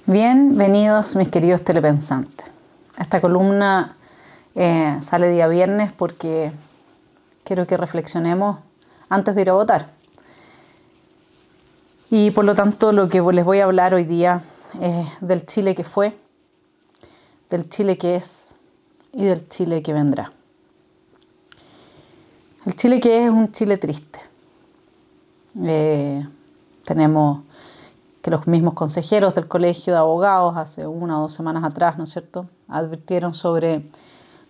Bienvenidos mis queridos telepensantes. Esta columna sale día viernes porque quiero que reflexionemos antes de ir a votar. Y por lo tanto lo que les voy a hablar hoy día es del Chile que fue, del Chile que es y del Chile que vendrá. El Chile que es un Chile triste. Tenemos que los mismos consejeros del Colegio de Abogados hace 1 o 2 semanas atrás, ¿no es cierto?, advirtieron sobre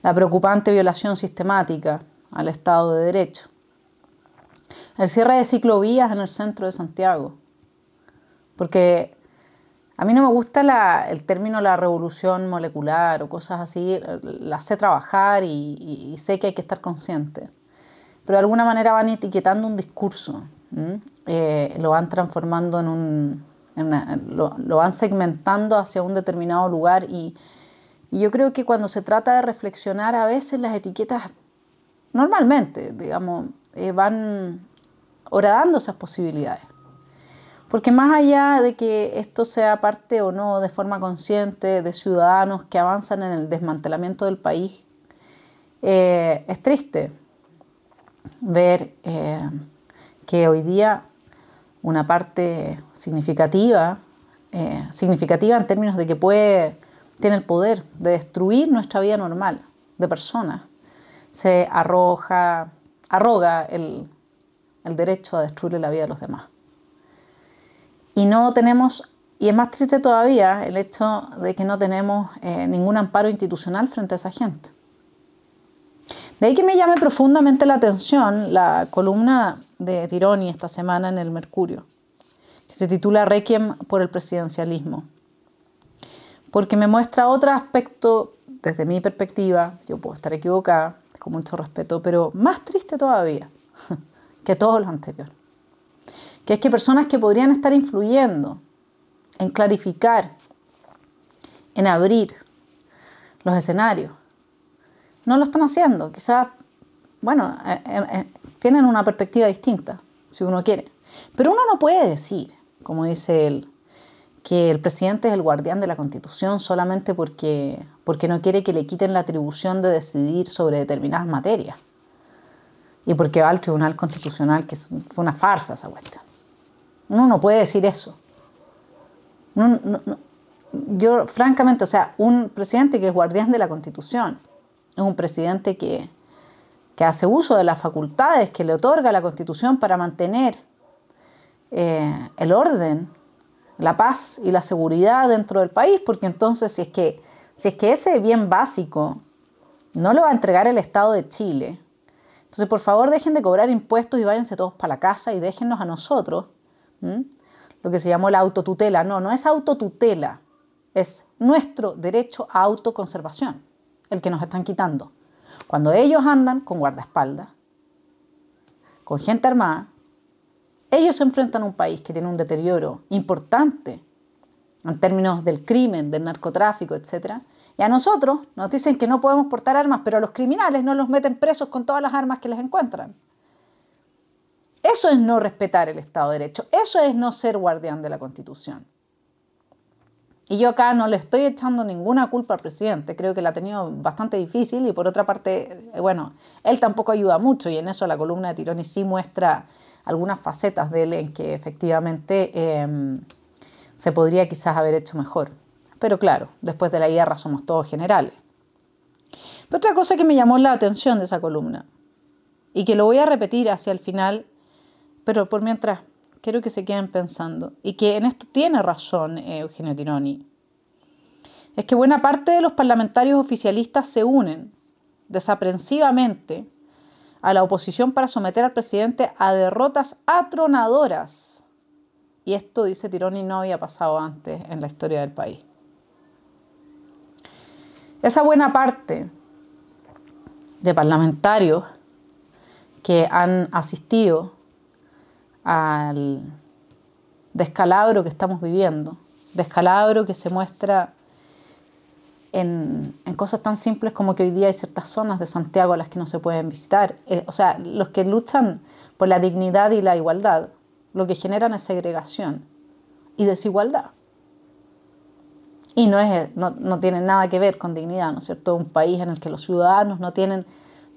la preocupante violación sistemática al Estado de Derecho. El cierre de ciclovías en el centro de Santiago, porque a mí no me gusta el término la revolución molecular o cosas así, la sé trabajar y sé que hay que estar consciente, pero de alguna manera van etiquetando un discurso, lo van transformando lo van segmentando hacia un determinado lugar y yo creo que cuando se trata de reflexionar a veces las etiquetas normalmente, digamos, van horadando esas posibilidades. Porque más allá de que esto sea parte o no de forma consciente de ciudadanos que avanzan en el desmantelamiento del país, es triste ver que hoy día una parte significativa en términos de que tiene el poder de destruir nuestra vida normal de personas, se arroga el derecho a destruirle la vida a los demás. Y es más triste todavía el hecho de que no tenemos ningún amparo institucional frente a esa gente. De ahí que me llame profundamente la atención la columna de Tironi esta semana en El Mercurio, que se titula Requiem por el presidencialismo, porque me muestra otro aspecto desde mi perspectiva, yo puedo estar equivocada, con mucho respeto, pero más triste todavía que todo lo anterior, que es que personas que podrían estar influyendo en clarificar, en abrir los escenarios, no lo están haciendo. Quizás, bueno, tienen una perspectiva distinta, si uno quiere. Pero uno no puede decir, como dice él, que el presidente es el guardián de la Constitución solamente porque no quiere que le quiten la atribución de decidir sobre determinadas materias. Y porque va al Tribunal Constitucional, que fue una farsa esa cuestión. Uno no puede decir eso. Yo, francamente, un presidente que es guardián de la Constitución es un presidente que hace uso de las facultades que le otorga la Constitución para mantener el orden, la paz y la seguridad dentro del país, porque entonces si es que ese bien básico no lo va a entregar el Estado de Chile, entonces por favor dejen de cobrar impuestos y váyanse todos para la casa y déjennos a nosotros lo que se llamó la autotutela. No es autotutela, es nuestro derecho a autoconservación el que nos están quitando. Cuando ellos andan con guardaespaldas, con gente armada, ellos se enfrentan a un país que tiene un deterioro importante en términos del crimen, del narcotráfico, etc. Y a nosotros nos dicen que no podemos portar armas, pero a los criminales no los meten presos con todas las armas que les encuentran. Eso es no respetar el Estado de Derecho. Eso es no ser guardián de la Constitución. Y yo acá no le estoy echando ninguna culpa al presidente. Creo que la ha tenido bastante difícil y por otra parte, bueno, él tampoco ayuda mucho y en eso la columna de Tironi sí muestra algunas facetas de él en que efectivamente se podría quizás haber hecho mejor. Pero claro, después de la guerra somos todos generales. Pero otra cosa que me llamó la atención de esa columna y que lo voy a repetir hacia el final, pero por mientras quiero que se queden pensando, y que en esto tiene razón Eugenio Tironi, es que buena parte de los parlamentarios oficialistas se unen desaprensivamente a la oposición para someter al presidente a derrotas atronadoras. Y esto, dice Tironi, no había pasado antes en la historia del país. Esa buena parte de parlamentarios que han asistido al descalabro que estamos viviendo, descalabro que se muestra en cosas tan simples como que hoy día hay ciertas zonas de Santiago a las que no se pueden visitar. Los que luchan por la dignidad y la igualdad, lo que generan es segregación y desigualdad. Y no tiene nada que ver con dignidad, ¿no es cierto? Un país en el que los ciudadanos no tienen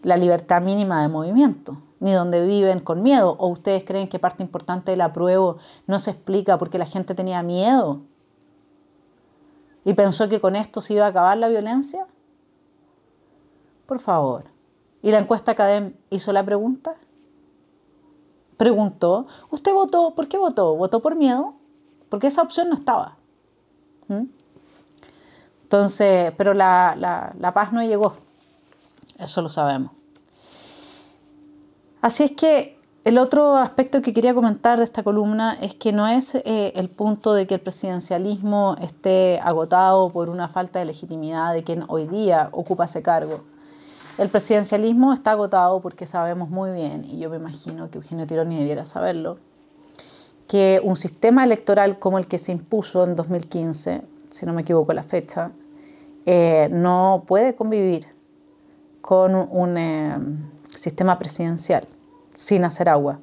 la libertad mínima de movimiento, ni donde viven con miedo. ¿O ustedes creen que parte importante del apruebo no se explica porque la gente tenía miedo y pensó que con esto se iba a acabar la violencia? Por favor. ¿Y la encuesta Academ hizo la pregunta? Preguntó, ¿usted votó? ¿Por qué votó? ¿Votó por miedo? Porque esa opción no estaba. Entonces, pero la paz no llegó. Eso lo sabemos. Así es que el otro aspecto que quería comentar de esta columna es que no es el punto de que el presidencialismo esté agotado por una falta de legitimidad de quien hoy día ocupa ese cargo. El presidencialismo está agotado porque sabemos muy bien, y yo me imagino que Eugenio Tironi debiera saberlo, que un sistema electoral como el que se impuso en 2015, si no me equivoco la fecha, no puede convivir con un sistema presidencial sin hacer agua.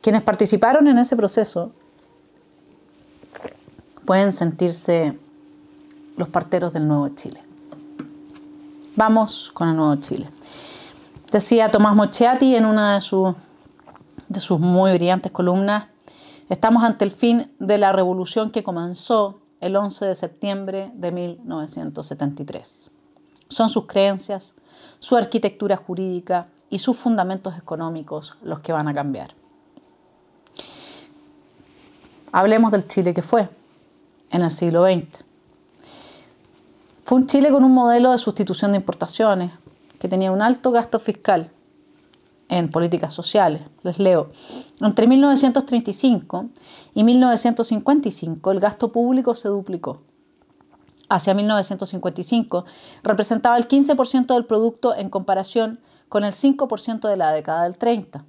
Quienes participaron en ese proceso pueden sentirse los parteros del nuevo Chile. Vamos con el nuevo Chile. Decía Tomás Moschetti en una de sus muy brillantes columnas: estamos ante el fin de la revolución que comenzó el 11 de septiembre de 1973. Son sus creencias, su arquitectura jurídica y sus fundamentos económicos los que van a cambiar. Hablemos del Chile que fue en el siglo XX. Fue un Chile con un modelo de sustitución de importaciones que tenía un alto gasto fiscal en políticas sociales. Les leo. Entre 1935 y 1955 el gasto público se duplicó. Hacia 1955 representaba el 15% del producto en comparación con el 5% de la década del 30.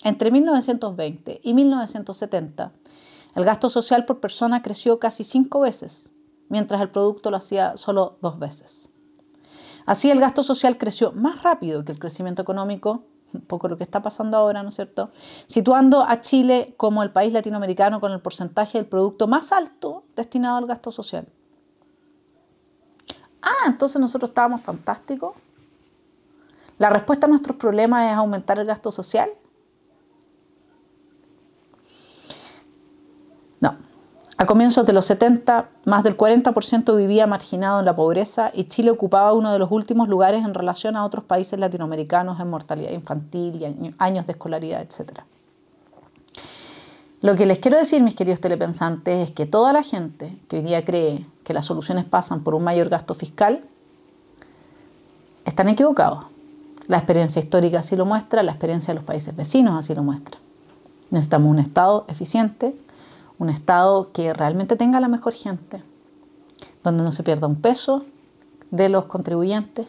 Entre 1920 y 1970 el gasto social por persona creció casi 5 veces, mientras el producto lo hacía solo 2 veces. Así el gasto social creció más rápido que el crecimiento económico, un poco lo que está pasando ahora, ¿no es cierto?, situando a Chile como el país latinoamericano con el porcentaje del producto más alto destinado al gasto social. Entonces nosotros estábamos fantásticos. ¿La respuesta a nuestros problemas es aumentar el gasto social? No. A comienzos de los 70, más del 40% vivía marginado en la pobreza y Chile ocupaba uno de los últimos lugares en relación a otros países latinoamericanos en mortalidad infantil y años de escolaridad, etc. Lo que les quiero decir, mis queridos telepensantes, es que toda la gente que hoy día cree que las soluciones pasan por un mayor gasto fiscal, están equivocados. La experiencia histórica así lo muestra, la experiencia de los países vecinos así lo muestra. Necesitamos un Estado eficiente, un Estado que realmente tenga la mejor gente, donde no se pierda un peso de los contribuyentes,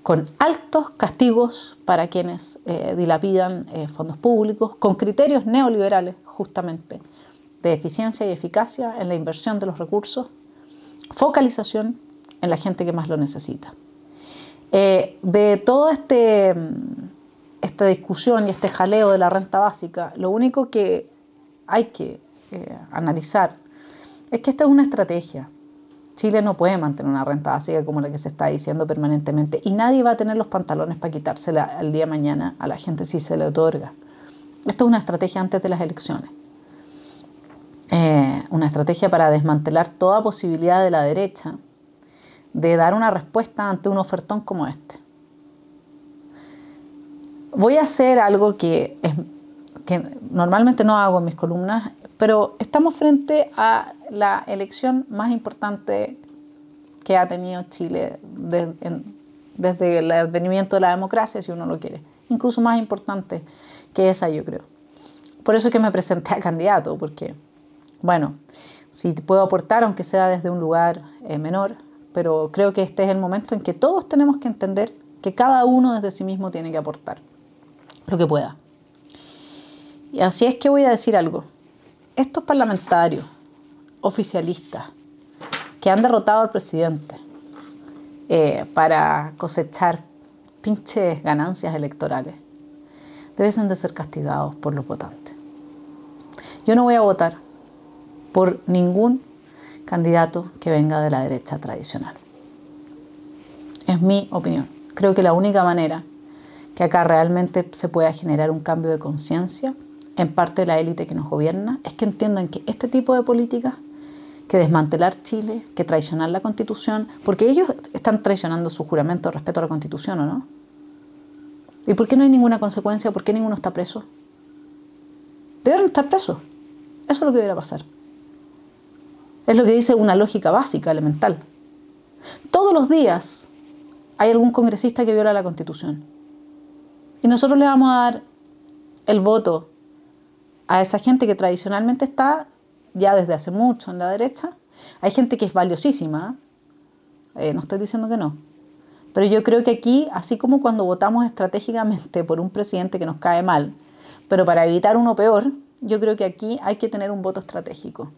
con altos castigos para quienes dilapidan fondos públicos, con criterios neoliberales justamente de eficiencia y eficacia en la inversión de los recursos, focalización en la gente que más lo necesita. De toda esta discusión y este jaleo de la renta básica, lo único que hay que analizar es que esta es una estrategia. Chile no puede mantener una renta básica como la que se está diciendo permanentemente y nadie va a tener los pantalones para quitársela el día de mañana a la gente si se le otorga. Esto es una estrategia antes de las elecciones. Una estrategia para desmantelar toda posibilidad de la derecha de dar una respuesta ante un ofertón como este. Voy a hacer algo que normalmente no hago en mis columnas, pero estamos frente a la elección más importante que ha tenido Chile desde el advenimiento de la democracia, si uno lo quiere. Incluso más importante que esa, yo creo. Por eso es que me presenté a candidato, porque, bueno, si puedo aportar, aunque sea desde un lugar menor, pero creo que este es el momento en que todos tenemos que entender que cada uno desde sí mismo tiene que aportar lo que pueda. Y así es que voy a decir algo. Estos parlamentarios oficialistas que han derrotado al presidente para cosechar pinches ganancias electorales deben de ser castigados por los votantes. Yo no voy a votar por ningún candidato que venga de la derecha tradicional. Es mi opinión. Creo que la única manera que acá realmente se pueda generar un cambio de conciencia en parte de la élite que nos gobierna es que entiendan que este tipo de políticas, que desmantelar Chile, que traicionar la Constitución, porque ellos están traicionando su juramento de respeto a la Constitución, ¿o no? ¿Y por qué no hay ninguna consecuencia? ¿Por qué ninguno está preso? Deben estar presos. Eso es lo que debería pasar. Es lo que dice una lógica básica, elemental. Todos los días hay algún congresista que viola la Constitución. Y nosotros le vamos a dar el voto a esa gente que tradicionalmente está ya desde hace mucho en la derecha. Hay gente que es valiosísima, no estoy diciendo que no. Pero yo creo que aquí, así como cuando votamos estratégicamente por un presidente que nos cae mal, pero para evitar uno peor, yo creo que aquí hay que tener un voto estratégico.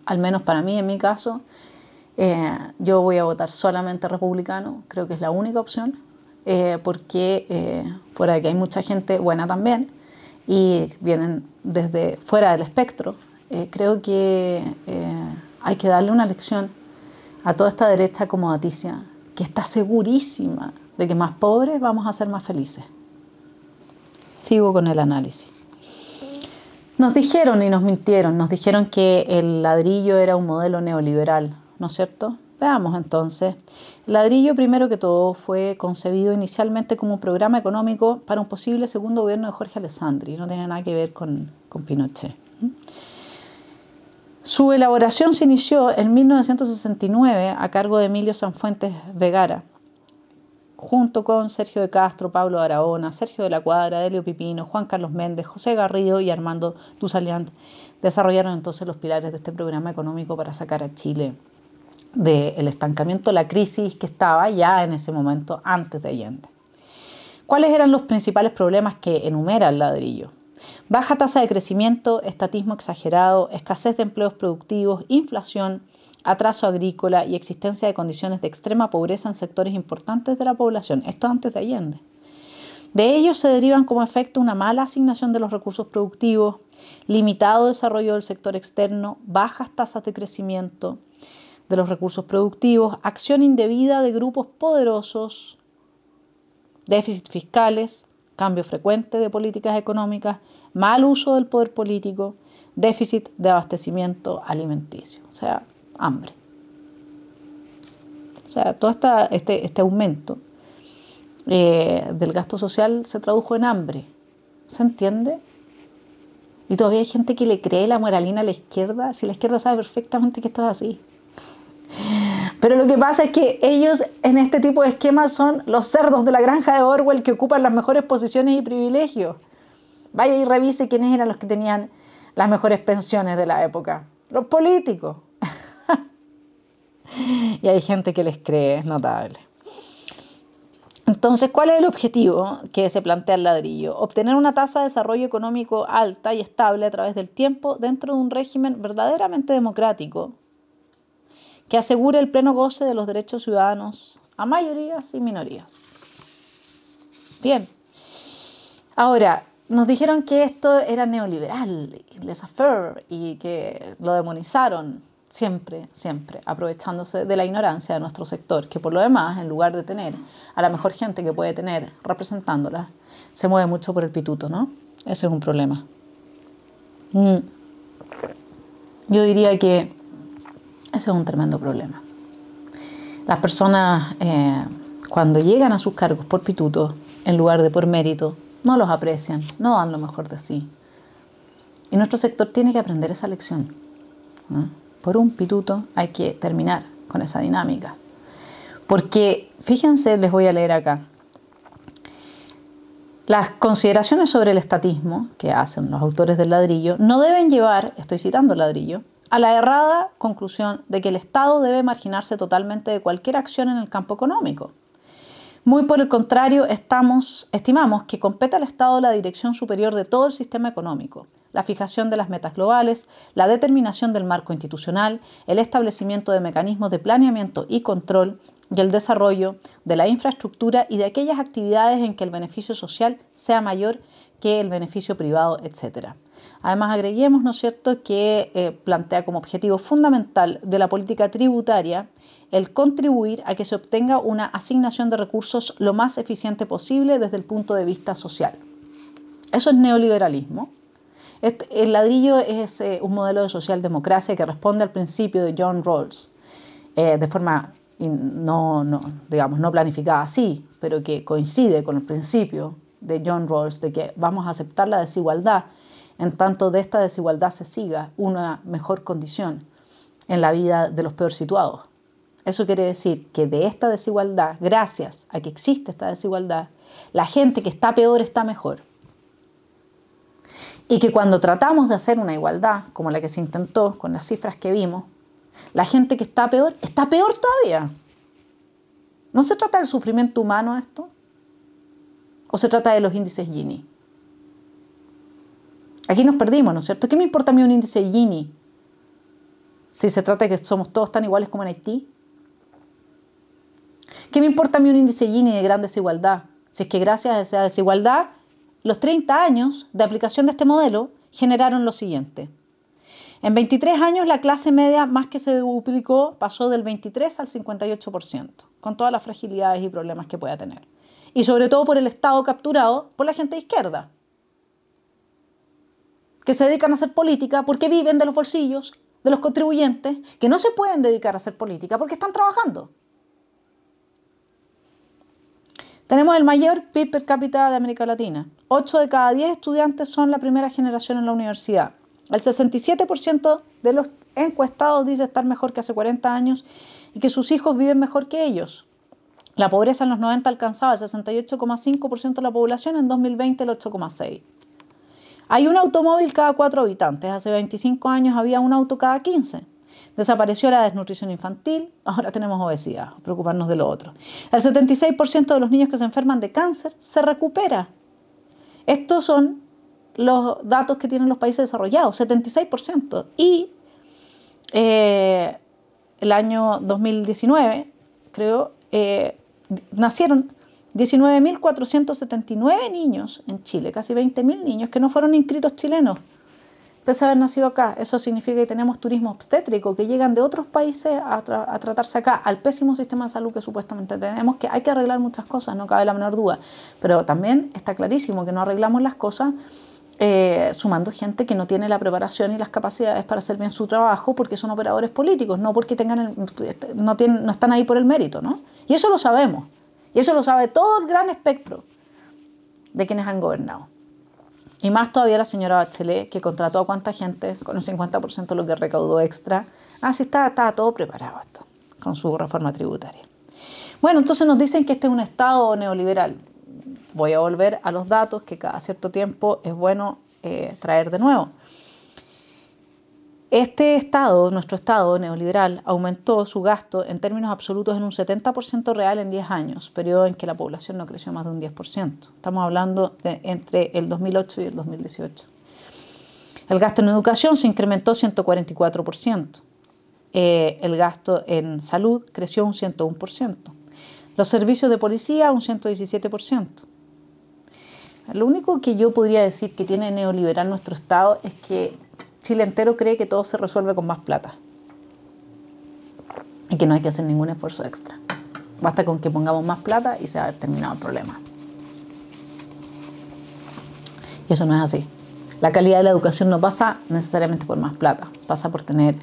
Al menos para mí, en mi caso, yo voy a votar solamente republicano, creo que es la única opción, porque fuera de que hay mucha gente buena también y vienen desde fuera del espectro, creo que hay que darle una lección a toda esta derecha acomodaticia que está segurísima de que más pobres vamos a ser más felices. Sigo con el análisis. Nos dijeron y nos mintieron, nos dijeron que el ladrillo era un modelo neoliberal, ¿no es cierto? Veamos entonces. El ladrillo, primero que todo, fue concebido inicialmente como un programa económico para un posible segundo gobierno de Jorge Alessandri, no tiene nada que ver con Pinochet. Su elaboración se inició en 1969 a cargo de Emilio Sanfuentes Vergara, junto con Sergio de Castro, Pablo Barahona, Sergio de la Cuadra, Delio Pipino, Juan Carlos Méndez, José Garrido y Armando Dussaliant. Desarrollaron entonces los pilares de este programa económico para sacar a Chile del estancamiento, la crisis que estaba ya en ese momento antes de Allende. ¿Cuáles eran los principales problemas que enumera el ladrillo? Baja tasa de crecimiento, estatismo exagerado, escasez de empleos productivos, inflación, atraso agrícola y existencia de condiciones de extrema pobreza en sectores importantes de la población. Esto antes de Allende. De ello se derivan como efecto una mala asignación de los recursos productivos, limitado desarrollo del sector externo, bajas tasas de crecimiento de los recursos productivos, acción indebida de grupos poderosos, déficit fiscales, cambio frecuente de políticas económicas, mal uso del poder político, déficit de abastecimiento alimenticio, o sea, hambre. O sea, todo este aumento del gasto social se tradujo en hambre. ¿Se entiende? Y todavía hay gente que le cree la moralina a la izquierda, si la izquierda sabe perfectamente que esto es así. Pero lo que pasa es que ellos en este tipo de esquemas son los cerdos de la granja de Orwell que ocupan las mejores posiciones y privilegios. Vaya y revise quiénes eran los que tenían las mejores pensiones de la época. Los políticos. Y hay gente que les cree, es notable. Entonces, ¿cuál es el objetivo que se plantea el ladrillo? Obtener una tasa de desarrollo económico alta y estable a través del tiempo dentro de un régimen verdaderamente democrático que asegure el pleno goce de los derechos ciudadanos a mayorías y minorías. Bien. Ahora, nos dijeron que esto era neoliberal, laissez-faire, y que lo demonizaron siempre, aprovechándose de la ignorancia de nuestro sector, que por lo demás, en lugar de tener a la mejor gente que puede tener representándola, se mueve mucho por el pituto, ¿no? Ese es un problema. Yo diría que ese es un tremendo problema. Las personas, cuando llegan a sus cargos por pituto, en lugar de por mérito, no los aprecian, no dan lo mejor de sí. Y nuestro sector tiene que aprender esa lección, ¿no? Por un pituto hay que terminar con esa dinámica. Porque, fíjense, les voy a leer acá. Las consideraciones sobre el estatismo que hacen los autores del ladrillo no deben llevar, estoy citando el ladrillo, a la errada conclusión de que el Estado debe marginarse totalmente de cualquier acción en el campo económico. Muy por el contrario, estimamos que compete al Estado la dirección superior de todo el sistema económico, la fijación de las metas globales, la determinación del marco institucional, el establecimiento de mecanismos de planeamiento y control y el desarrollo de la infraestructura y de aquellas actividades en que el beneficio social sea mayor que el beneficio privado, etc. Además, agreguemos, ¿no es cierto?, que plantea como objetivo fundamental de la política tributaria el contribuir a que se obtenga una asignación de recursos lo más eficiente posible desde el punto de vista social. Eso es neoliberalismo. El ladrillo es un modelo de socialdemocracia que responde al principio de John Rawls, de forma no planificada así, pero que coincide con el principio de John Rawls de que vamos a aceptar la desigualdad en tanto de esta desigualdad se siga una mejor condición en la vida de los peor situados. Eso quiere decir que de esta desigualdad, gracias a que existe esta desigualdad, la gente que está peor está mejor. Y que cuando tratamos de hacer una igualdad, como la que se intentó con las cifras que vimos, la gente que está peor todavía. ¿No se trata del sufrimiento humano esto? ¿O se trata de los índices Gini? Aquí nos perdimos, ¿no es cierto? ¿Qué me importa a mí un índice Gini si se trata de que somos todos tan iguales como en Haití? ¿Qué me importa a mí un índice Gini de gran desigualdad? Si es que gracias a esa desigualdad, los 30 años de aplicación de este modelo generaron lo siguiente. En 23 años la clase media más que se duplicó pasó del 23 al 58%, con todas las fragilidades y problemas que pueda tener. Y sobre todo por el Estado capturado por la gente de izquierda, que se dedican a hacer política porque viven de los bolsillos de los contribuyentes que no se pueden dedicar a hacer política porque están trabajando. Tenemos el mayor PIB per cápita de América Latina. 8 de cada 10 estudiantes son la primera generación en la universidad. El 67% de los encuestados dice estar mejor que hace 40 años y que sus hijos viven mejor que ellos. La pobreza en los 90 alcanzaba el 68,5% de la población, en 2020 el 8,6%. Hay un automóvil cada 4 habitantes. Hace 25 años había un auto cada 15. Desapareció la desnutrición infantil, ahora tenemos obesidad, preocuparnos de lo otro. El 76% de los niños que se enferman de cáncer se recupera. Estos son los datos que tienen los países desarrollados, 76%. Y el año 2019, creo, nacieron 19.479 niños en Chile, casi 20.000 niños que no fueron inscritos chilenos, pese a haber nacido acá. Eso significa que tenemos turismo obstétrico, que llegan de otros países a tratarse acá, al pésimo sistema de salud que supuestamente tenemos, que hay que arreglar muchas cosas, no cabe la menor duda. Pero también está clarísimo que no arreglamos las cosas sumando gente que no tiene la preparación y las capacidades para hacer bien su trabajo porque son operadores políticos, no porque no están ahí por el mérito, ¿no? Y eso lo sabemos. Y eso lo sabe todo el gran espectro de quienes han gobernado. Y más todavía la señora Bachelet, que contrató a cuánta gente con el 50% de lo que recaudó extra. Sí, estaba todo preparado esto, con su reforma tributaria. Bueno, entonces nos dicen que este es un Estado neoliberal. Voy a volver a los datos que cada cierto tiempo es bueno traer de nuevo. Este Estado, nuestro Estado neoliberal, aumentó su gasto en términos absolutos en un 70% real en 10 años, periodo en que la población no creció más de un 10%. Estamos hablando de entre el 2008 y el 2018. El gasto en educación se incrementó 144%. El gasto en salud creció un 101%. Los servicios de policía un 117%. Lo único que yo podría decir que tiene neoliberal nuestro Estado es que Chile entero cree que todo se resuelve con más plata y que no hay que hacer ningún esfuerzo extra. Basta con que pongamos más plata y se va a haber terminado el problema. Y eso no es así. La calidad de la educación no pasa necesariamente por más plata, pasa por tener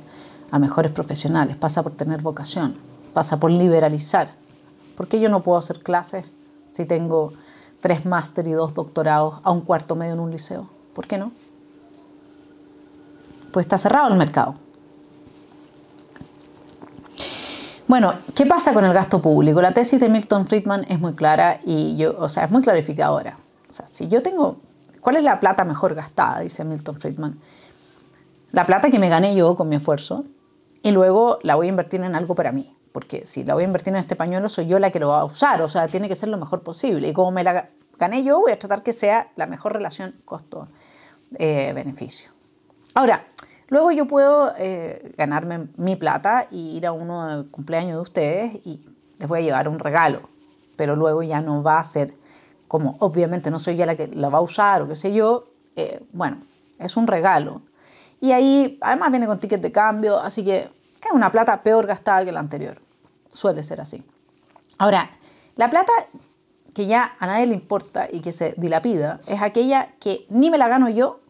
a mejores profesionales, pasa por tener vocación, pasa por liberalizar. ¿Por qué yo no puedo hacer clases si tengo 3 máster y 2 doctorados a un cuarto medio en un liceo? ¿Por qué no? Pues está cerrado el mercado. Bueno, ¿qué pasa con el gasto público? La tesis de Milton Friedman es muy clara y es muy clarificadora. Si yo tengo, ¿cuál es la plata mejor gastada? Dice Milton Friedman. La plata que me gané yo con mi esfuerzo y luego la voy a invertir en algo para mí. Porque si la voy a invertir en este pañuelo, soy yo la que lo va a usar. Tiene que ser lo mejor posible. Y como me la gané yo, voy a tratar que sea la mejor relación costo beneficio. Ahora, luego yo puedo ganarme mi plata y ir a uno del cumpleaños de ustedes y les voy a llevar un regalo, pero luego ya no va a ser como, obviamente no soy yo la que la va a usar o qué sé yo, bueno, es un regalo. Y ahí además viene con ticket de cambio, así que es una plata peor gastada que la anterior. Suele ser así. Ahora, la plata que ya a nadie le importa y que se dilapida es aquella que ni me la gano yo,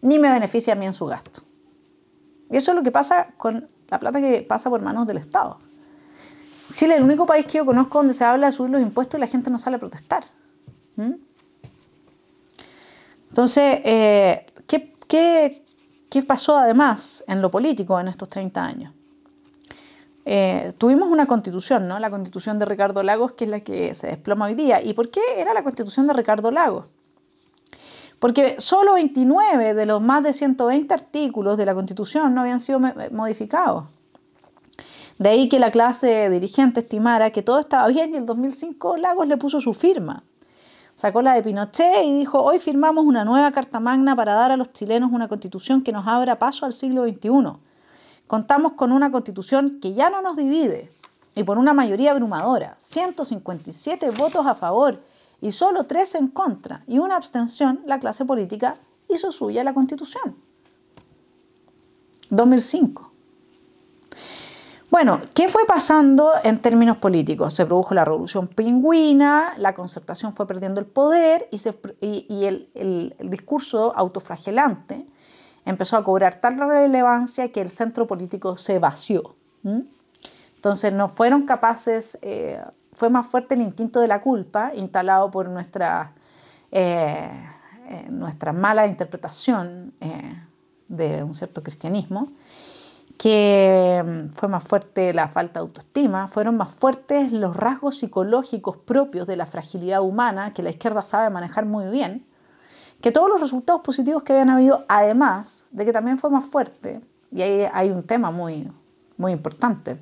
ni me beneficia a mí en su gasto. Y eso es lo que pasa con la plata que pasa por manos del Estado. Chile es el único país que yo conozco donde se habla de subir los impuestos y la gente no sale a protestar. Entonces, ¿qué pasó además en lo político en estos 30 años? Tuvimos una constitución, ¿no? La constitución de Ricardo Lagos, que es la que se desploma hoy día. ¿Y por qué era la constitución de Ricardo Lagos? Porque solo 29 de los más de 120 artículos de la constitución no habían sido modificados. De ahí que la clase dirigente estimara que todo estaba bien y en el 2005 Lagos le puso su firma. Sacó la de Pinochet y dijo, hoy firmamos una nueva Carta Magna para dar a los chilenos una constitución que nos abra paso al siglo XXI. Contamos con una constitución que ya no nos divide y por una mayoría abrumadora, 157 votos a favor y solo 3 en contra y una abstención, la clase política hizo suya la constitución. 2005. Bueno, ¿qué fue pasando en términos políticos? Se produjo la revolución pingüina, la concertación fue perdiendo el poder y el discurso autoflagelante empezó a cobrar tal relevancia que el centro político se vació. Entonces no fueron capaces, fue más fuerte el instinto de la culpa instalado por nuestra mala interpretación de un cierto cristianismo, que fue más fuerte la falta de autoestima, fueron más fuertes los rasgos psicológicos propios de la fragilidad humana que la izquierda sabe manejar muy bien, que todos los resultados positivos que habían habido, además de que también fue más fuerte, y ahí hay un tema muy, muy importante,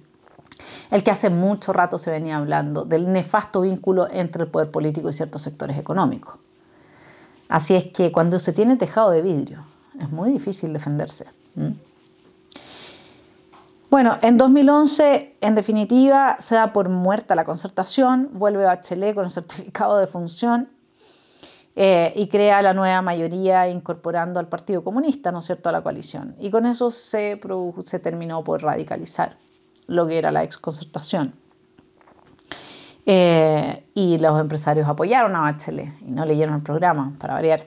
el que hace mucho rato se venía hablando del nefasto vínculo entre el poder político y ciertos sectores económicos. Así es que cuando se tiene tejado de vidrio, es muy difícil defenderse. Bueno, en 2011, en definitiva, se da por muerta la concertación, vuelve Bachelet con el certificado de función y crea la nueva mayoría incorporando al Partido Comunista, ¿no es cierto?, a la coalición. Y con eso se terminó por radicalizar lo que era la exconcertación. Y los empresarios apoyaron a Bachelet y no leyeron el programa, para variar.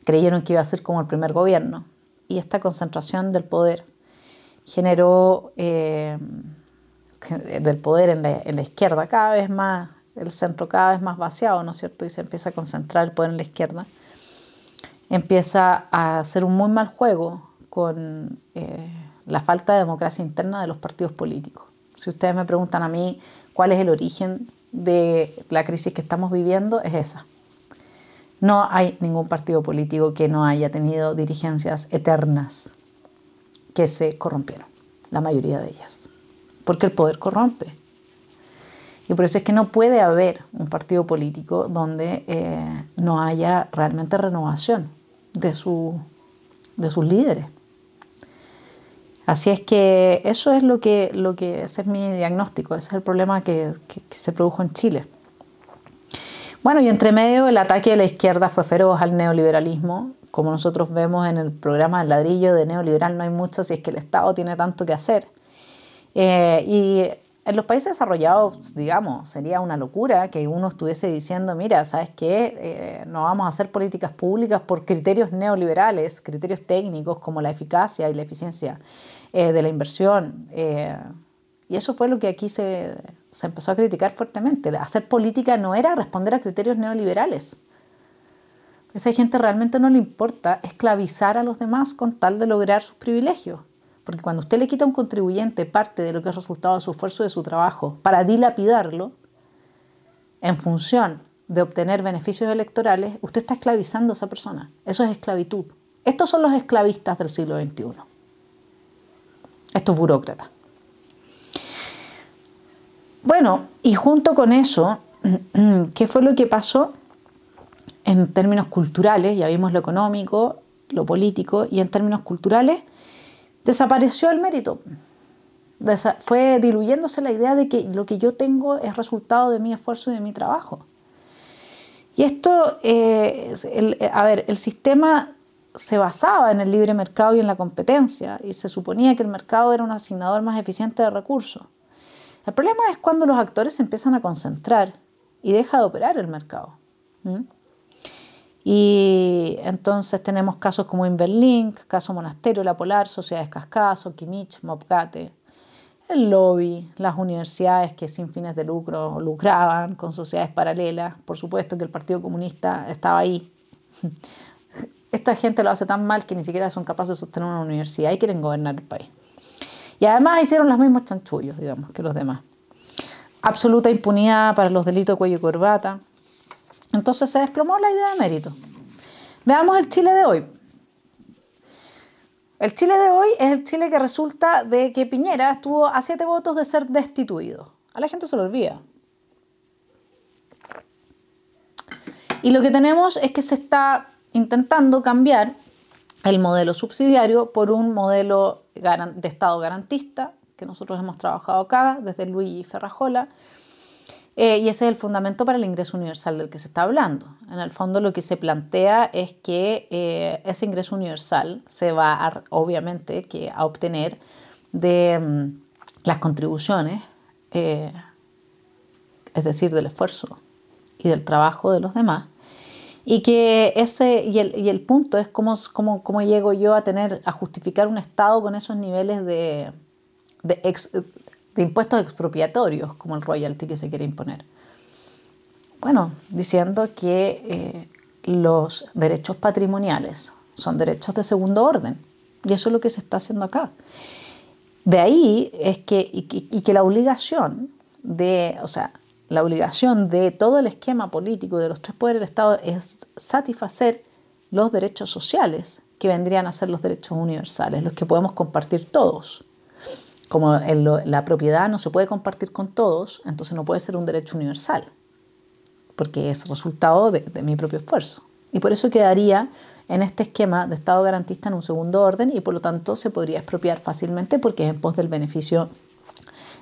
Creyeron que iba a ser como el primer gobierno. Y esta concentración del poder generó del poder en la izquierda cada vez más, el centro cada vez más vaciado, ¿no es cierto? Y se empieza a concentrar el poder en la izquierda. Empieza a hacer un muy mal juego con la falta de democracia interna de los partidos políticos. Si ustedes me preguntan a mí cuál es el origen de la crisis que estamos viviendo, es esa. No hay ningún partido político que no haya tenido dirigencias eternas que se corrompieron, la mayoría de ellas, porque el poder corrompe. Y por eso es que no puede haber un partido político donde no haya realmente renovación de sus líderes. Así es que eso es ese es mi diagnóstico, ese es el problema que se produjo en Chile. Bueno, y entre medio el ataque de la izquierda fue feroz al neoliberalismo. Como nosotros vemos en el programa del ladrillo de neoliberal, no hay mucho si es que el Estado tiene tanto que hacer. Y en los países desarrollados, digamos, sería una locura que uno estuviese diciendo, mira, ¿sabes qué? No vamos a hacer políticas públicas por criterios neoliberales, criterios técnicos como la eficacia y la eficiencia de la inversión. Y eso fue lo que aquí se empezó a criticar fuertemente. Hacer política no era responder a criterios neoliberales. A esa gente realmente no le importa esclavizar a los demás con tal de lograr sus privilegios. Porque cuando usted le quita a un contribuyente parte de lo que es resultado de su esfuerzo y de su trabajo para dilapidarlo en función de obtener beneficios electorales, usted está esclavizando a esa persona. Eso es esclavitud. Estos son los esclavistas del siglo XXI. Estos burócratas. Bueno, y junto con eso, ¿qué fue lo que pasó? en términos culturales, ya vimos lo económico, lo político, y en términos culturales desapareció el mérito. Fue diluyéndose la idea de que lo que yo tengo es resultado de mi esfuerzo y de mi trabajo. Y esto, el sistema se basaba en el libre mercado y en la competencia, y se suponía que el mercado era un asignador más eficiente de recursos. El problema es cuando los actores se empiezan a concentrar y deja de operar el mercado. Y entonces tenemos casos como Inverlink, caso Monasterio, La Polar, Sociedades Cascada, Sokimich, Mopgate, el lobby, las universidades que sin fines de lucro lucraban con sociedades paralelas. Por supuesto que el Partido Comunista estaba ahí. Esta gente lo hace tan mal que ni siquiera son capaces de sostener una universidad y quieren gobernar el país. Y además hicieron los mismos chanchullos, digamos, que los demás. Absoluta impunidad para los delitos de cuello y corbata. Entonces se desplomó la idea de mérito. Veamos el Chile de hoy. El Chile de hoy es el Chile que resulta de que Piñera estuvo a 7 votos de ser destituido. A la gente se lo olvida. Y lo que tenemos es que se está intentando cambiar el modelo subsidiario por un modelo de Estado garantista, que nosotros hemos trabajado acá desde Luigi Ferrajola, y ese es el fundamento para el ingreso universal del que se está hablando. En el fondo lo que se plantea es que ese ingreso universal se va obviamente a obtener de las contribuciones, es decir, del esfuerzo y del trabajo de los demás, y que el punto es cómo llego yo a justificar un Estado con esos niveles de impuestos expropiatorios, como el royalty que se quiere imponer. Bueno, diciendo que los derechos patrimoniales son derechos de segundo orden, y eso es lo que se está haciendo acá. De ahí es que la obligación de todo el esquema político de los 3 poderes del Estado es satisfacer los derechos sociales, que vendrían a ser los derechos universales, los que podemos compartir todos. Como la propiedad no se puede compartir con todos, entonces no puede ser un derecho universal, porque es resultado de mi propio esfuerzo. Y por eso quedaría en este esquema de Estado garantista en un segundo orden, y por lo tanto se podría expropiar fácilmente porque es en pos del beneficio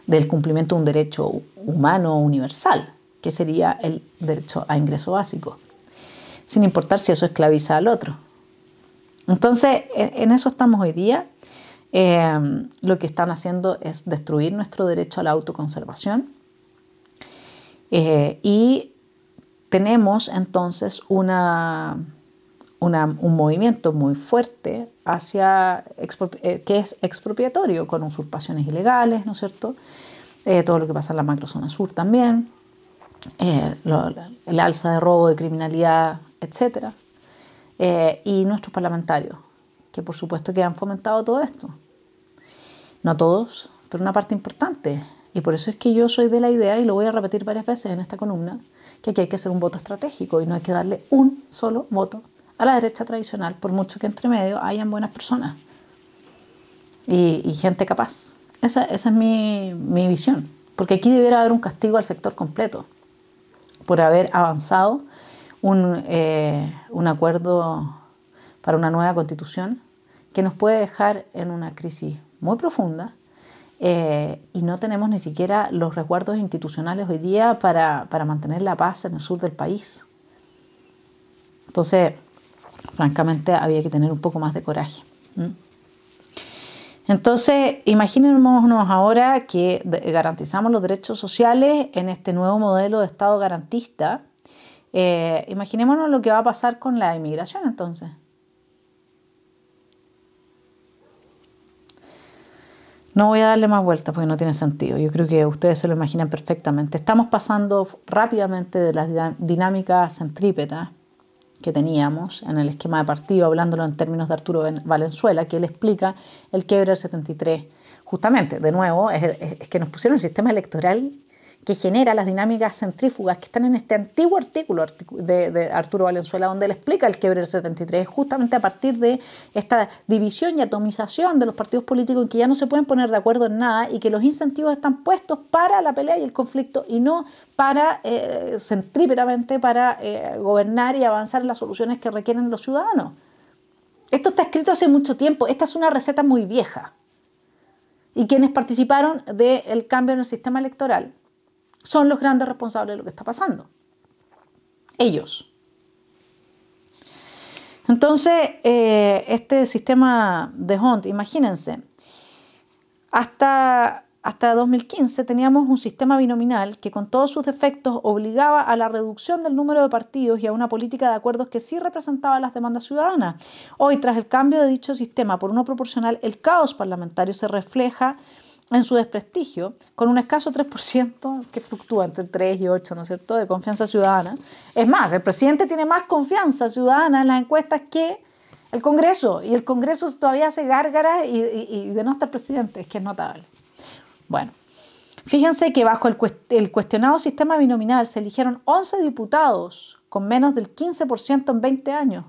del cumplimiento de un derecho humano universal, que sería el derecho a ingreso básico, sin importar si eso esclaviza al otro. Entonces, en eso estamos hoy día. Lo que están haciendo es destruir nuestro derecho a la autoconservación, y tenemos entonces un movimiento muy fuerte que es expropiatorio, con usurpaciones ilegales, ¿no es cierto? Todo lo que pasa en la macrozona sur también, el alza de robo, de criminalidad, etc. Y nuestros parlamentarios, que por supuesto que han fomentado todo esto. No todos, pero una parte importante. Y por eso es que yo soy de la idea, y lo voy a repetir varias veces en esta columna, que aquí hay que hacer un voto estratégico y no hay que darle un solo voto a la derecha tradicional, por mucho que entre medio hayan buenas personas y gente capaz. Esa es mi visión, porque aquí debería haber un castigo al sector completo por haber avanzado un acuerdo para una nueva constitución que nos puede dejar en una crisis muy profunda, y no tenemos ni siquiera los resguardos institucionales hoy día para mantener la paz en el sur del país. Entonces, francamente, había que tener un poco más de coraje. Entonces, imaginémonos ahora que garantizamos los derechos sociales en este nuevo modelo de Estado garantista. Imaginémonos lo que va a pasar con la inmigración, entonces. No voy a darle más vueltas porque no tiene sentido. Yo creo que ustedes se lo imaginan perfectamente. Estamos pasando rápidamente de las dinámicas centrípetas que teníamos en el esquema de partido, hablándolo en términos de Arturo Valenzuela, que él explica el quiebre del 73. Justamente, de nuevo, es que nos pusieron un sistema electoral que genera las dinámicas centrífugas que están en este antiguo artículo de Arturo Valenzuela, donde él explica el quiebre del 73, justamente a partir de esta división y atomización de los partidos políticos en que ya no se pueden poner de acuerdo en nada y que los incentivos están puestos para la pelea y el conflicto y no para centrípetamente para gobernar y avanzar en las soluciones que requieren los ciudadanos. Esto está escrito hace mucho tiempo, esta es una receta muy vieja. Y quienes participaron del cambio en el sistema electoral son los grandes responsables de lo que está pasando. Ellos. Entonces, este sistema de Hunt, imagínense, hasta 2015 teníamos un sistema binominal que con todos sus defectos obligaba a la reducción del número de partidos y a una política de acuerdos que sí representaba las demandas ciudadanas. Hoy, tras el cambio de dicho sistema por uno proporcional, el caos parlamentario se refleja en su desprestigio, con un escaso 3% que fluctúa entre 3 y 8, ¿no es cierto?, de confianza ciudadana. Es más, el presidente tiene más confianza ciudadana en las encuestas que el Congreso, y el Congreso todavía hace gárgaras y denota al presidente, es que es notable. Bueno, fíjense que bajo el cuestionado sistema binominal se eligieron 11 diputados con menos del 15% en 20 años.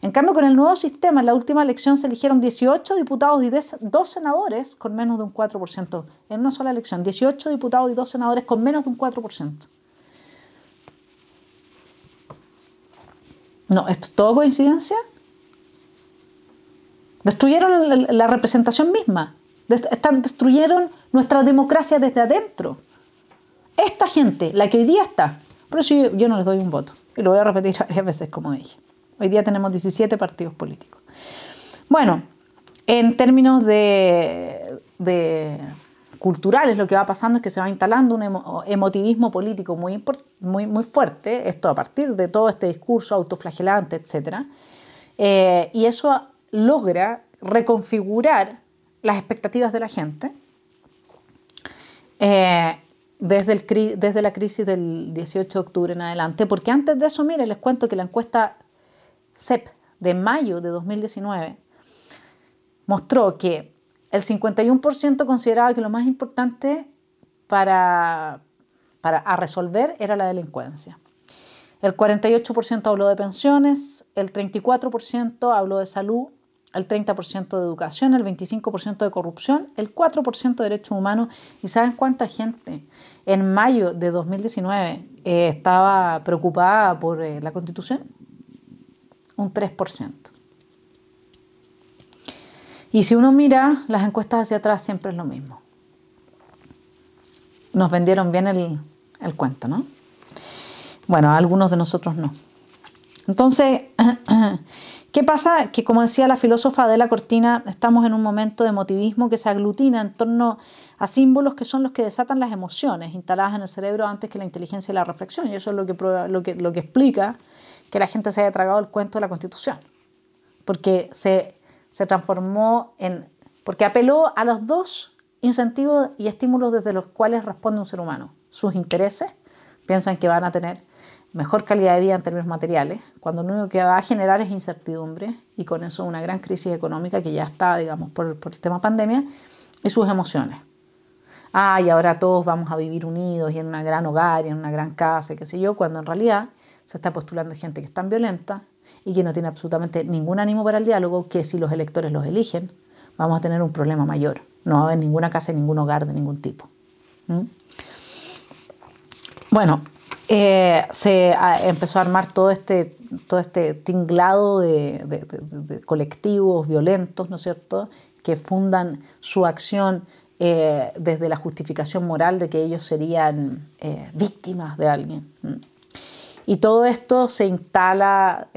En cambio, con el nuevo sistema, en la última elección se eligieron 18 diputados y 2 senadores con menos de un 4%. En una sola elección, 18 diputados y 2 senadores con menos de un 4%. No, ¿esto es todo coincidencia? Destruyeron la representación misma. Destruyeron nuestra democracia desde adentro. Esta gente, la que hoy día está, por eso yo no les doy un voto. Y lo voy a repetir varias veces, como dije. Hoy día tenemos 17 partidos políticos. Bueno, en términos de culturales, lo que va pasando es que se va instalando un emotivismo político muy fuerte, esto a partir de todo este discurso autoflagelante, etc. Y eso logra reconfigurar las expectativas de la gente desde la crisis del 18 de octubre en adelante, porque antes de eso, miren, les cuento que la encuesta CEP de mayo de 2019 mostró que el 51% consideraba que lo más importante para resolver era la delincuencia. El 48% habló de pensiones, el 34% habló de salud, el 30% de educación, el 25% de corrupción, el 4% de derechos humanos. ¿Y saben cuánta gente en mayo de 2019 estaba preocupada por la Constitución? Un 3%. Y si uno mira las encuestas hacia atrás, siempre es lo mismo. Nos vendieron bien el cuento, ¿no? Bueno, a algunos de nosotros no. Entonces, ¿qué pasa? Que, como decía la filósofa Adela Cortina, estamos en un momento de emotivismo que se aglutina en torno a símbolos que son los que desatan las emociones instaladas en el cerebro antes que la inteligencia y la reflexión. Y eso es lo que explica que la gente se haya tragado el cuento de la Constitución. Porque se transformó porque apeló a los dos incentivos y estímulos desde los cuales responde un ser humano. Sus intereses, piensan que van a tener mejor calidad de vida en términos materiales, cuando lo único que va a generar es incertidumbre y con eso una gran crisis económica que ya está, digamos, por el tema pandemia, y sus emociones. Y ahora todos vamos a vivir unidos y en un gran hogar y en una gran casa, qué sé yo, cuando en realidad se está postulando gente que es tan violenta y que no tiene absolutamente ningún ánimo para el diálogo, que si los electores los eligen, vamos a tener un problema mayor. No va a haber ninguna casa y ningún hogar de ningún tipo. Bueno, se empezó a armar todo este tinglado de colectivos violentos, ¿no es cierto?, que fundan su acción desde la justificación moral de que ellos serían víctimas de alguien. Y todo esto se instala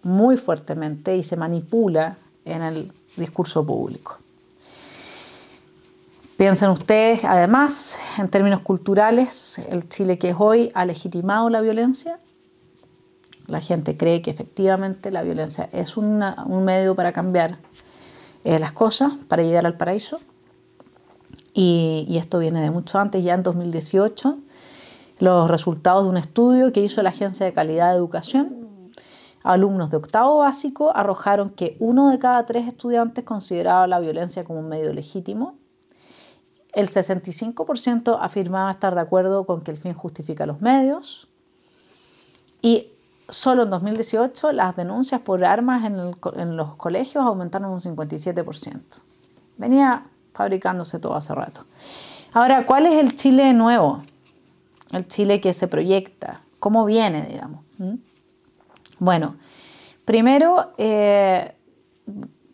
muy fuertemente y se manipula en el discurso público. Piensen ustedes, además, en términos culturales, el Chile que es hoy ha legitimado la violencia. La gente cree que efectivamente la violencia es un medio para cambiar las cosas, para llegar al paraíso. Y esto viene de mucho antes, ya en 2018, los resultados de un estudio que hizo la Agencia de Calidad de Educación. Alumnos de octavo básico arrojaron que 1 de cada 3 estudiantes consideraba la violencia como un medio legítimo. el 65% afirmaba estar de acuerdo con que el fin justifica los medios y solo en 2018 las denuncias por armas en los colegios aumentaron un 57%. Venía fabricándose todo hace rato. Ahora, ¿cuál es el Chile nuevo? El Chile que se proyecta. ¿Cómo viene, digamos? Bueno, primero,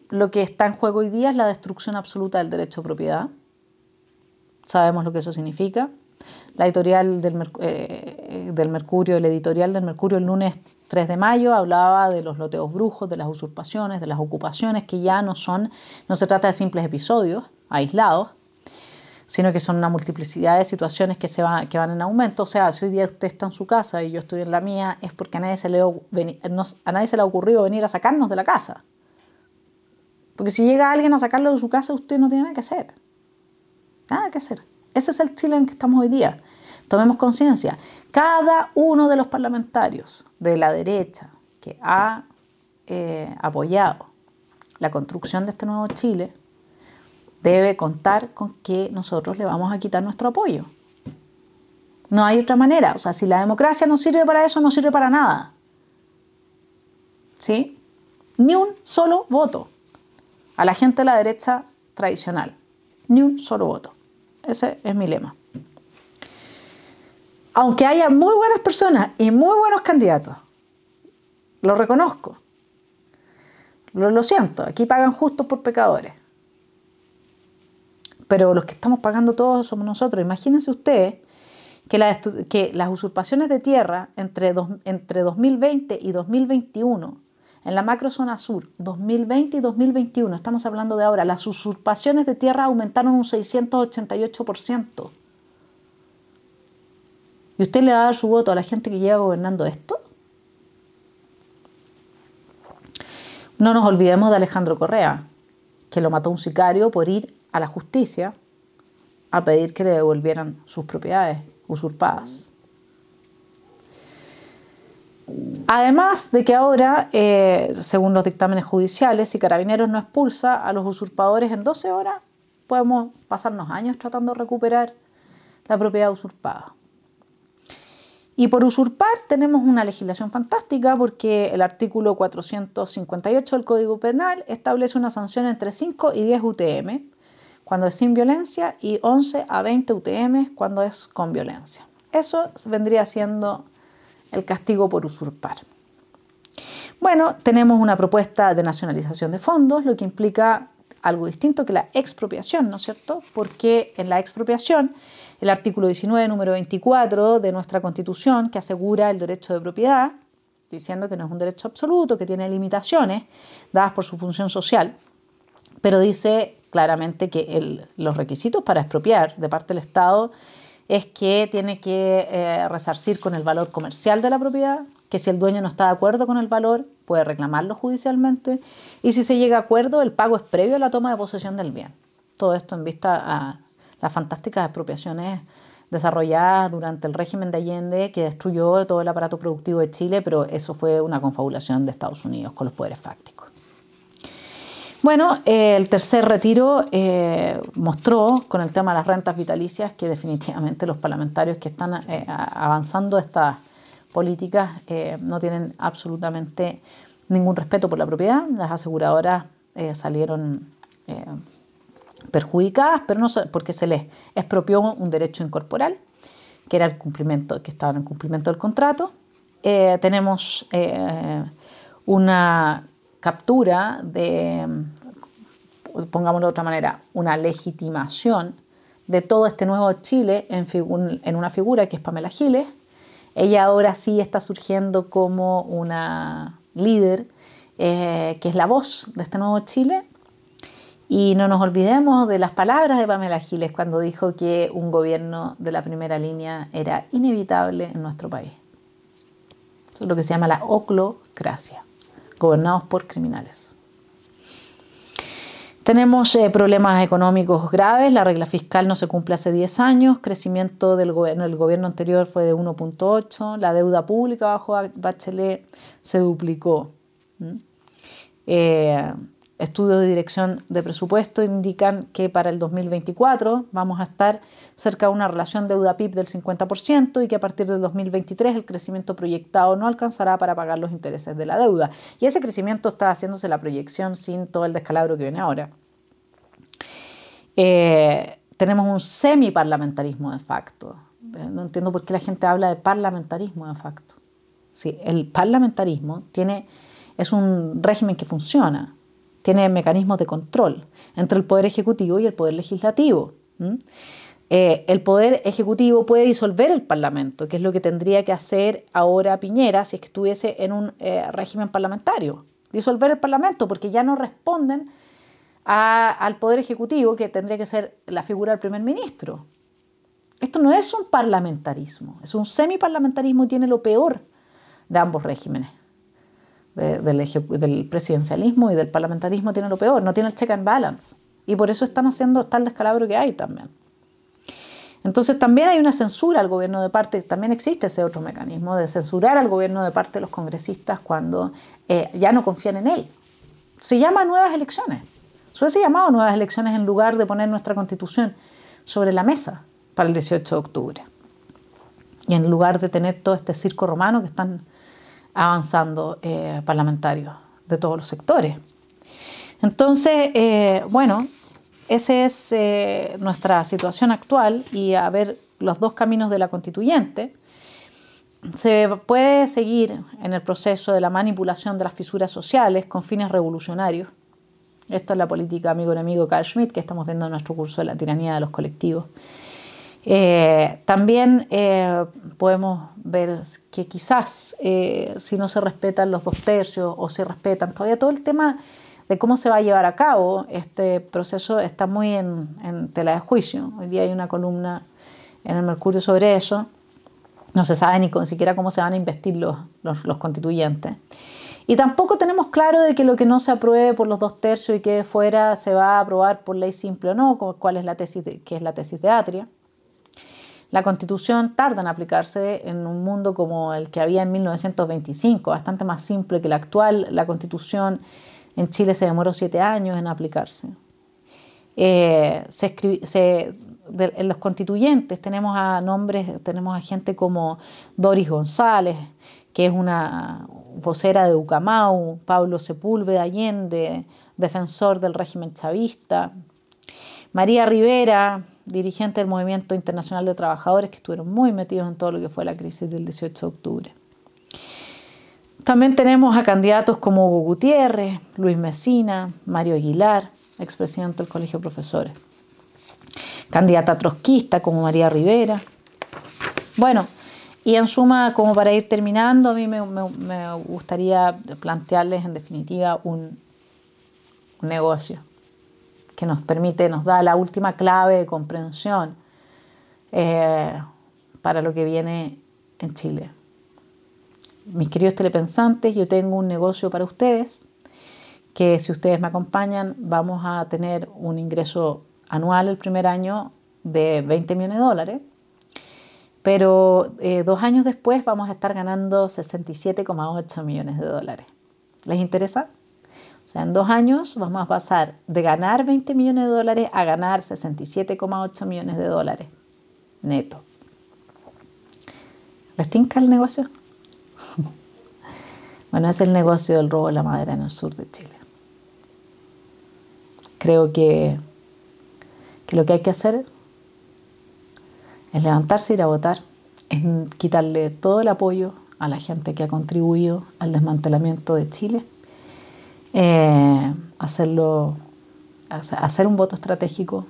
lo que está en juego hoy día es la destrucción absoluta del derecho a propiedad. Sabemos lo que eso significa. La editorial del Mercurio, el editorial del Mercurio el lunes 3 de mayo hablaba de los loteos brujos, de las usurpaciones, de las ocupaciones, que ya no se trata de simples episodios aislados, sino que son una multiplicidad de situaciones que van en aumento. O sea, si hoy día usted está en su casa y yo estoy en la mía, es porque a nadie se le ha ocurrido venir a sacarnos de la casa. Porque si llega alguien a sacarlo de su casa, usted no tiene nada que hacer. Nada que hacer. Ese es el Chile en que estamos hoy día. Tomemos conciencia. Cada uno de los parlamentarios de la derecha que ha apoyado la construcción de este nuevo Chile debe contar con que nosotros le vamos a quitar nuestro apoyo. No hay otra manera. O sea, si la democracia no sirve para eso, no sirve para nada. ¿Sí? Ni un solo voto a la gente de la derecha tradicional. Ni un solo voto. Ese es mi lema. Aunque haya muy buenas personas y muy buenos candidatos, lo reconozco. Lo siento, aquí pagan justos por pecadores. Pero los que estamos pagando todos somos nosotros. Imagínense ustedes que las usurpaciones de tierra entre 2020 y 2021, en la macrozona sur, 2020 y 2021, estamos hablando de ahora, las usurpaciones de tierra aumentaron un 688%. ¿Y usted le va a dar su voto a la gente que lleva gobernando esto? No nos olvidemos de Alejandro Correa, que lo mató un sicario por ir a la justicia a pedir que le devolvieran sus propiedades usurpadas. Además de que ahora, según los dictámenes judiciales, si Carabineros no expulsa a los usurpadores en 12 horas, podemos pasarnos años tratando de recuperar la propiedad usurpada. Y por usurpar tenemos una legislación fantástica porque el artículo 458 del Código Penal establece una sanción entre 5 y 10 UTM cuando es sin violencia y 11 a 20 UTM cuando es con violencia. Eso vendría siendo el castigo por usurpar. Bueno, tenemos una propuesta de nacionalización de fondos, lo que implica algo distinto que la expropiación, ¿no es cierto? Porque en la expropiación, el artículo 19, número 24 de nuestra Constitución, que asegura el derecho de propiedad, diciendo que no es un derecho absoluto, que tiene limitaciones dadas por su función social, pero dice claramente que los requisitos para expropiar de parte del Estado es que tiene que resarcir con el valor comercial de la propiedad, que si el dueño no está de acuerdo con el valor, puede reclamarlo judicialmente, y si se llega a acuerdo, el pago es previo a la toma de posesión del bien. Todo esto en vista a las fantásticas expropiaciones desarrolladas durante el régimen de Allende, que destruyó todo el aparato productivo de Chile, pero eso fue una confabulación de Estados Unidos con los poderes fácticos. Bueno, el tercer retiro mostró con el tema de las rentas vitalicias que definitivamente los parlamentarios que están avanzando estas políticas no tienen absolutamente ningún respeto por la propiedad. Las aseguradoras salieron perjudicadas, pero no porque se les expropió un derecho incorporal, que era el cumplimiento, que estaba en el cumplimiento del contrato. Tenemos una captura pongámoslo de otra manera, una legitimación de todo este nuevo Chile en una figura que es Pamela Giles. Ella ahora sí está surgiendo como una líder que es la voz de este nuevo Chile. Y no nos olvidemos de las palabras de Pamela Giles cuando dijo que un gobierno de la primera línea era inevitable en nuestro país. Eso es lo que se llama la oclocracia, gobernados por criminales. Tenemos problemas económicos graves, la regla fiscal no se cumple hace 10 años, crecimiento del gobierno, el gobierno anterior fue de 1.8, la deuda pública bajo Bachelet se duplicó. estudios de dirección de presupuesto indican que para el 2024 vamos a estar cerca de una relación deuda-PIB del 50% y que a partir del 2023 el crecimiento proyectado no alcanzará para pagar los intereses de la deuda. Y ese crecimiento está haciéndose la proyección sin todo el descalabro que viene ahora. Tenemos un semiparlamentarismo de facto. No entiendo por qué la gente habla de parlamentarismo de facto. Sí, el parlamentarismo es un régimen que funciona. Tiene mecanismos de control entre el Poder Ejecutivo y el Poder Legislativo. El Poder Ejecutivo puede disolver el Parlamento, que es lo que tendría que hacer ahora Piñera si es que estuviese en un régimen parlamentario. Disolver el Parlamento, porque ya no responden al Poder Ejecutivo, que tendría que ser la figura del primer ministro. Esto no es un parlamentarismo, es un semiparlamentarismo y tiene lo peor de ambos regímenes. Del presidencialismo y del parlamentarismo tiene lo peor, no tiene el check and balance. Y por eso está el descalabro que hay también. Entonces también hay una censura al gobierno de parte, también existe ese otro mecanismo de censurar al gobierno de parte de los congresistas cuando ya no confían en él. Se llama nuevas elecciones. Se hubiese llamado nuevas elecciones en lugar de poner nuestra Constitución sobre la mesa para el 18 de octubre. Y en lugar de tener todo este circo romano que están avanzando parlamentarios de todos los sectores. Entonces, bueno, esa es nuestra situación actual y a ver los dos caminos de la constituyente. Se puede seguir en el proceso de la manipulación de las fisuras sociales con fines revolucionarios. Esto es la política amigo-enemigo Carl Schmitt que estamos viendo en nuestro curso de la tiranía de los colectivos. También podemos ver que quizás si no se respetan los 2/3 o se respetan todavía todo el tema de cómo se va a llevar a cabo este proceso está muy en tela de juicio. Hoy día hay una columna en el Mercurio sobre eso. No se sabe ni siquiera cómo se van a investir los constituyentes. Y tampoco tenemos claro de que lo que no se apruebe por los 2/3 y quede fuera se va a aprobar por ley simple o no, cuál es la tesis que es la tesis de Atria. La Constitución tarda en aplicarse en un mundo como el que había en 1925, bastante más simple que la actual. La Constitución en Chile se demoró 7 años en aplicarse. En los constituyentes tenemos a gente como Doris González, que es una vocera de Ucamau, Pablo Sepúlveda Allende, defensor del régimen chavista, María Rivera, dirigente del Movimiento Internacional de Trabajadores, que estuvieron muy metidos en todo lo que fue la crisis del 18 de octubre. También tenemos a candidatos como Hugo Gutiérrez, Luis Mesina, Mario Aguilar, expresidente del Colegio de Profesores. Candidata trotskista como María Rivera. Bueno, y en suma, como para ir terminando, a mí me gustaría plantearles en definitiva un negocio que nos da la última clave de comprensión para lo que viene en Chile. Mis queridos telepensantes, yo tengo un negocio para ustedes, que si ustedes me acompañan vamos a tener un ingreso anual el primer año de $20 millones, pero 2 años después vamos a estar ganando $67,8 millones. ¿Les interesa? O sea, en 2 años vamos a pasar de ganar $20 millones a ganar $67,8 millones neto. ¿Les tinca el negocio? Bueno, es el negocio del robo de la madera en el sur de Chile. Creo que lo que hay que hacer es levantarse, ir a votar, es quitarle todo el apoyo a la gente que ha contribuido al desmantelamiento de Chile, hacer un voto estratégico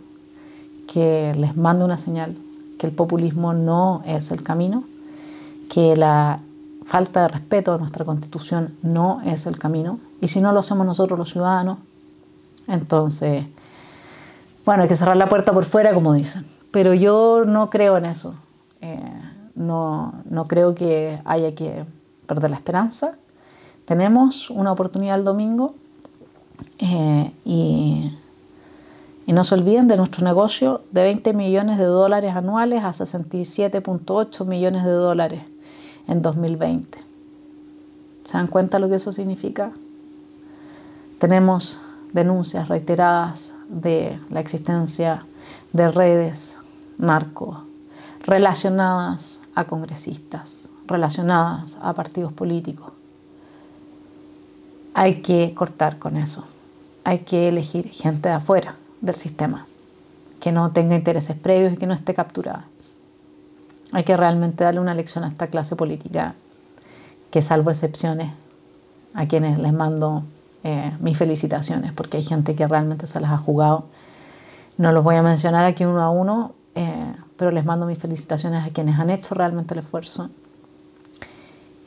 que les mande una señal que el populismo no es el camino, que la falta de respeto a nuestra Constitución no es el camino, y si no lo hacemos nosotros los ciudadanos, entonces, bueno, hay que cerrar la puerta por fuera, como dicen. Pero yo no creo en eso. No creo que haya que perder la esperanza. Tenemos una oportunidad el domingo y no se olviden de nuestro negocio de $20 millones anuales a $67,8 millones en 2020. ¿Se dan cuenta lo que eso significa? Tenemos denuncias reiteradas de la existencia de redes narco relacionadas a congresistas, relacionadas a partidos políticos. Hay que cortar con eso. Hay que elegir gente de afuera del sistema, que no tenga intereses previos y que no esté capturada. Hay que realmente darle una lección a esta clase política, que salvo excepciones, a quienes les mando mis felicitaciones, porque hay gente que realmente se las ha jugado. No los voy a mencionar aquí uno a uno, pero les mando mis felicitaciones a quienes han hecho realmente el esfuerzo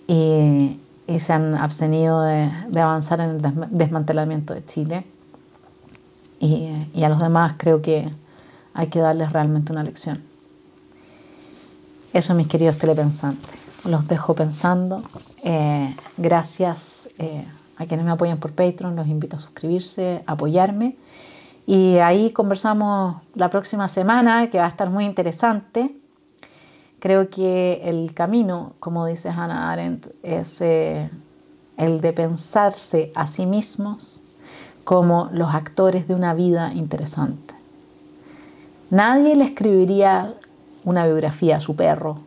y se han abstenido de avanzar en el desmantelamiento de Chile. Y a los demás creo que hay que darles realmente una lección. Eso, mis queridos telepensantes. Los dejo pensando. Gracias a quienes me apoyan por Patreon. Los invito a suscribirse, a apoyarme. Y ahí conversamos la próxima semana, que va a estar muy interesante. Creo que el camino, como dice Hannah Arendt, es el de pensarse a sí mismos como los actores de una vida interesante. Nadie le escribiría una biografía a su perro,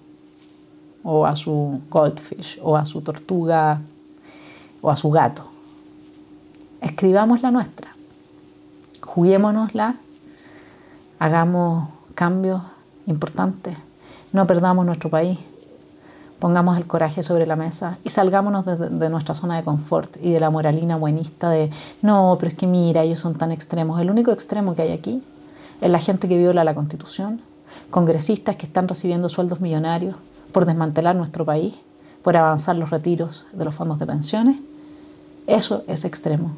o a su goldfish, o a su tortuga, o a su gato. Escribamos la nuestra. Juguémonosla, hagamos cambios importantes, no perdamos nuestro país, pongamos el coraje sobre la mesa y salgámonos de nuestra zona de confort y de la moralina buenista de no, pero es que mira, ellos son tan extremos. El único extremo que hay aquí es la gente que viola la Constitución, congresistas que están recibiendo sueldos millonarios por desmantelar nuestro país, por avanzar los retiros de los fondos de pensiones. Eso es extremo.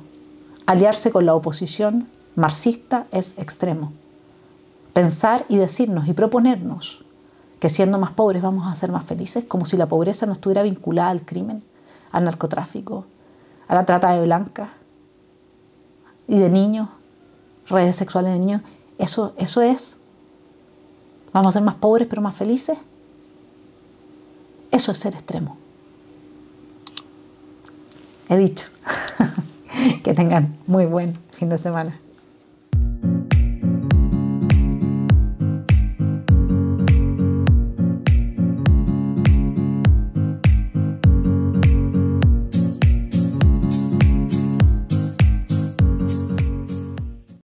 Aliarse con la oposición marxista es extremo. Pensar y decirnos y proponernos que siendo más pobres vamos a ser más felices, como si la pobreza no estuviera vinculada al crimen, al narcotráfico, a la trata de blancas y de niños, redes sexuales de niños. Eso es. ¿Vamos a ser más pobres pero más felices? Eso es ser extremo. He dicho. Que tengan muy buen fin de semana.